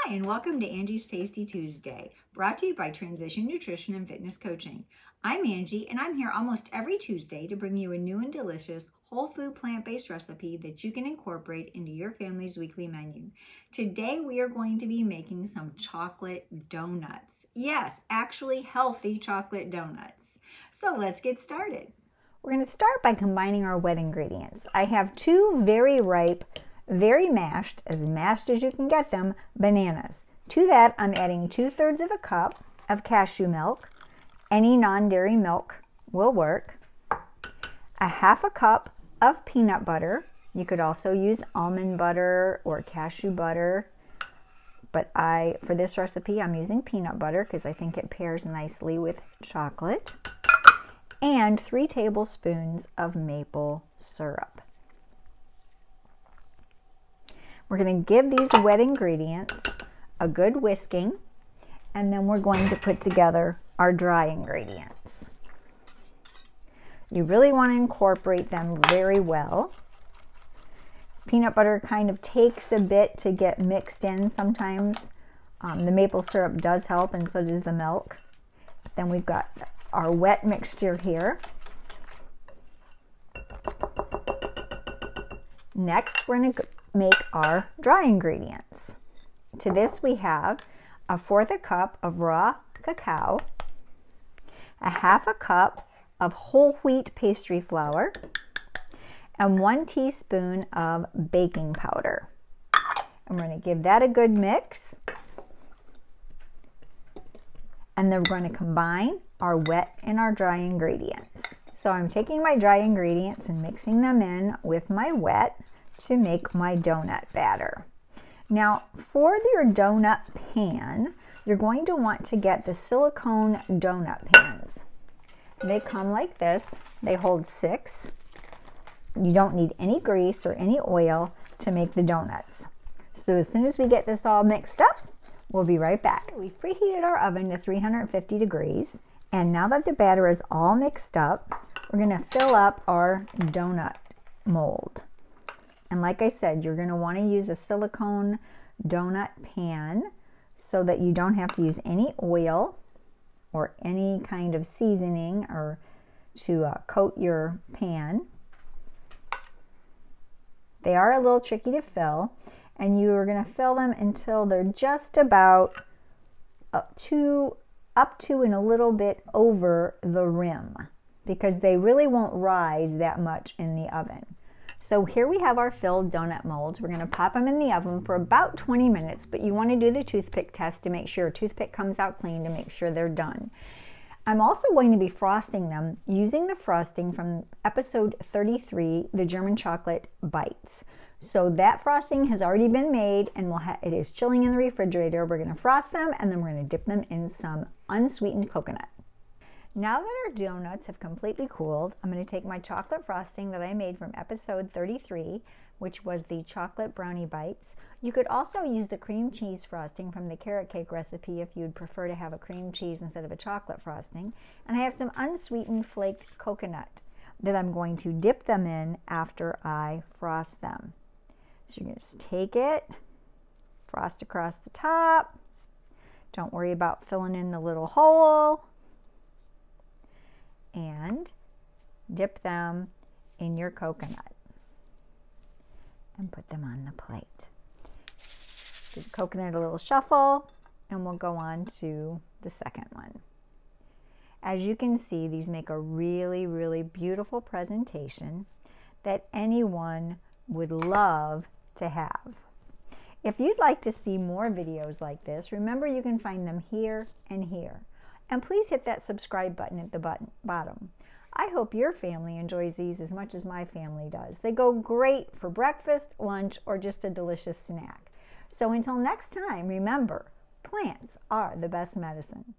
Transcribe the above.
Hi, and welcome to Angie's Tasty Tuesday, brought to you by Transition Nutrition and Fitness Coaching. I'm Angie, and I'm here almost every Tuesday to bring you a new and delicious whole food plant-based recipe that you can incorporate into your family's weekly menu. Today, we are going to be making some chocolate donuts. Yes, actually healthy chocolate donuts. So let's get started. We're going to start by combining our wet ingredients. I have two very ripe, very mashed as you can get them, bananas. To that, I'm adding 2/3 of a cup of cashew milk. Any non-dairy milk will work. A half a cup of peanut butter. You could also use almond butter or cashew butter, but for this recipe, I'm using peanut butter because I think it pairs nicely with chocolate. And 3 tablespoons of maple syrup. We're going to give these wet ingredients a good whisking, and then we're going to put together our dry ingredients. You really want to incorporate them very well. Peanut butter kind of takes a bit to get mixed in sometimes. The maple syrup does help, and so does the milk. Then we've got our wet mixture here. Next, we're going to make our dry ingredients. To this, we have 1/4 a cup of raw cacao, 1/2 a cup of whole wheat pastry flour, and 1 teaspoon of baking powder. And we're going to give that a good mix. And then we're going to combine our wet and our dry ingredients. So I'm taking my dry ingredients and mixing them in with my wet to make my donut batter. Now, for your donut pan, you're going to want to get the silicone donut pans. They come like this. They hold 6. You don't need any grease or any oil to make the donuts. So as soon as we get this all mixed up, we'll be right back. We've preheated our oven to 350 degrees, and now that the batter is all mixed up, we're going to fill up our donut mold. And like I said, you're going to want to use a silicone donut pan so that you don't have to use any oil or any kind of seasoning or to coat your pan. They are a little tricky to fill, and you are going to fill them until they're just about up to and a little bit over the rim, because they really won't rise that much in the oven. So here we have our filled donut molds. We're going to pop them in the oven for about 20 minutes, but you want to do the toothpick test to make sure your toothpick comes out clean, to make sure they're done. I'm also going to be frosting them using the frosting from episode 33, the German chocolate bites. So that frosting has already been made, and it is chilling in the refrigerator. We're going to frost them, and then we're going to dip them in some unsweetened coconut. Now that our donuts have completely cooled, I'm going to take my chocolate frosting that I made from episode 33, which was the chocolate brownie bites. You could also use the cream cheese frosting from the carrot cake recipe if you'd prefer to have a cream cheese instead of a chocolate frosting. And I have some unsweetened flaked coconut that I'm going to dip them in after I frost them. So you're going to just take it, frost across the top. Don't worry about filling in the little hole. And dip them in your coconut and put them on the plate. Give the coconut a little shuffle, and we'll go on to the second one. As you can see, these make a really, really beautiful presentation that anyone would love to have. If you'd like to see more videos like this, remember you can find them here and here. And please hit that subscribe button at the bottom. I hope your family enjoys these as much as my family does. They go great for breakfast, lunch, or just a delicious snack. So until next time, remember, plants are the best medicine.